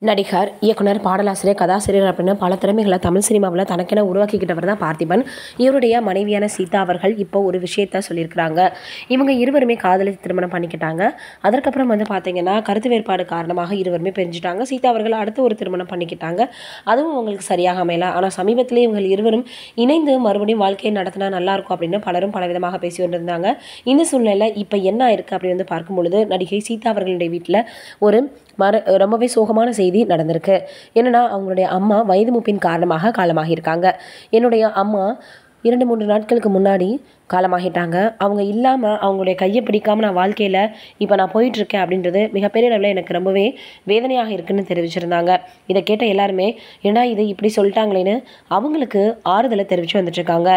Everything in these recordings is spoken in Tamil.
நடிகர், இயக்குனர், பாடலாசிரியர், கதாசிரியர் அப்படின்னு பல திறமைகளை தமிழ் சினிமாவில் தனக்கென உருவாக்கிக்கிட்டவர் தான் பார்த்திபன். இவருடைய மனைவியான சீதா அவர்கள் இப்போ ஒரு விஷயத்த சொல்லியிருக்கிறாங்க. இவங்க இருவருமே காதலித்து திருமணம் பண்ணிக்கிட்டாங்க. அதற்கப்புறம் பார்த்தீங்கன்னா கருத்து வேறுபாடு காரணமாக இருவருமே பிரிஞ்சுட்டாங்க. சீதா அவர்கள் அடுத்து ஒரு திருமணம் பண்ணிக்கிட்டாங்க. அதுவும் அவங்களுக்கு சரியாக அமையல. ஆனால் சமீபத்திலே இவங்க இருவரும் இணைந்து மறுபடியும் வாழ்க்கையை நடத்தினா நல்லாயிருக்கும் அப்படின்னு பலரும் பலவிதமாக பேசி கொண்டிருந்தாங்க. இந்த சூழ்நிலையில் இப்போ என்ன இருக்குது அப்படின்னு பார்க்கும் பொழுது நடிகை சீதா அவர்களுடைய வீட்டில் ஒரு ரொம்பவே சோகமான செய்தி நடந்திருக்கு. என்னன்னா, அவங்களுடைய அம்மா வயது மூப்பின் காரணமாக காலமாகியிருக்காங்க. என்னுடைய அம்மா 2-3 நாட்களுக்கு முன்னாடி காலமாகிட்டாங்க. அவங்க இல்லாமல் அவங்களுடைய கையை பிடிக்காமல் நான் வாழ்க்கையில் இப்போ நான் போயிட்டுருக்கேன் அப்படின்றது மிகப்பெரிய அளவில் எனக்கு ரொம்பவே வேதனையாக இருக்குன்னு தெரிவிச்சிருந்தாங்க. இதை கேட்ட எல்லாருமே ஏன்னா இது இப்படி சொல்லிட்டாங்களேன்னு அவங்களுக்கு ஆறுதலை தெரிவித்து வந்துட்டுருக்காங்க.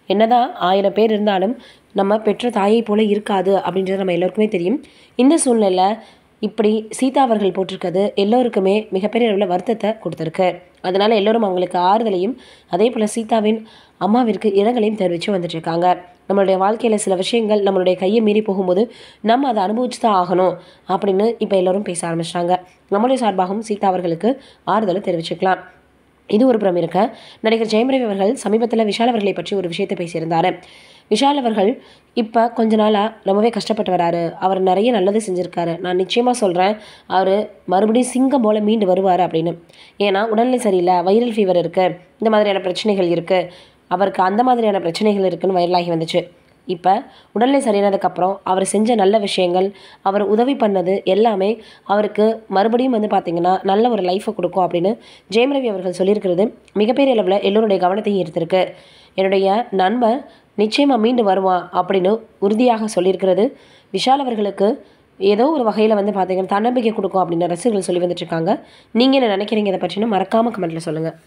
என்னதான் 1000 பேர் இருந்தாலும் நம்ம பெற்ற தாயை போல இருக்காது அப்படின்றது நம்ம எல்லோருக்குமே தெரியும். இந்த சூழ்நிலை இப்படி சீதா அவர்கள் போட்டிருக்கிறது எல்லோருக்குமே மிகப்பெரிய அளவில் வருத்தத்தை கொடுத்துருக்கு. அதனால் எல்லோரும் அவங்களுக்கு ஆறுதலையும் அதே போல் சீதாவின் அம்மாவிற்கு இரங்கலையும் தெரிவித்து வந்துட்டுருக்காங்க. நம்மளுடைய வாழ்க்கையில் சில விஷயங்கள் நம்மளுடைய கையை மீறி போகும்போது நம்ம அதை அனுபவிச்சு தான் ஆகணும் அப்படின்னு இப்போ எல்லோரும் பேச ஆரம்பிச்சிட்டாங்க. நம்மளுடைய சார்பாகவும் சீதா அவர்களுக்கு ஆறுதலை தெரிவிச்சுக்கலாம். இது ஒரு புறம் இருக்க, நடிகர் ஜெயம் ரவி அவர்கள் சமீபத்தில் விஷால் அவர்களை பற்றி ஒரு விஷயத்தை பேசியிருந்தார். விஷால் அவர்கள் இப்போ கொஞ்ச நாளாக ரொம்பவே கஷ்டப்பட்டு வராரு. அவர் நிறைய நல்லது செஞ்சுருக்காரு. நான் நிச்சயமாக சொல்கிறேன், அவர் மறுபடியும் சிங்கம் போல் மீண்டு வருவார் அப்படின்னு. ஏன்னா உடல்நிலை சரியில்லை, வைரல் ஃபீவர் இருக்குது, இந்த மாதிரியான பிரச்சனைகள் இருக்குது. அவருக்கு அந்த மாதிரியான பிரச்சனைகள் இருக்குதுன்னு வைரலாகி வந்துச்சு. இப்போ உடல்நிலை சரியானதுக்கப்புறம் அவர் செஞ்ச நல்ல விஷயங்கள், அவர் உதவி பண்ணது எல்லாமே அவருக்கு மறுபடியும் பார்த்திங்கன்னா நல்ல ஒரு லைஃப்பை கொடுக்கும் அப்படின்னு ஜெயம் ரவி அவர்கள் சொல்லியிருக்கிறது மிகப்பெரிய அளவில் எல்லோருடைய கவனத்தையும் ஈர்த்திருக்கு. என்னுடைய நண்பன் நிச்சயமாக மீண்டு வருவான் அப்படின்னு உறுதியாக சொல்லியிருக்கிறது விஷால் அவர்களுக்கு ஏதோ ஒரு வகையில் பார்த்திங்கன்னா தன்னம்பிக்கை கொடுக்கும் அப்படின்னு ரசிகர்கள் சொல்லி வந்துட்டுருக்காங்க. நீங்கள் என்ன நினைக்கிறீங்க இதை பற்றினா மறக்காமல் கமெண்ட்டில் சொல்லுங்கள்.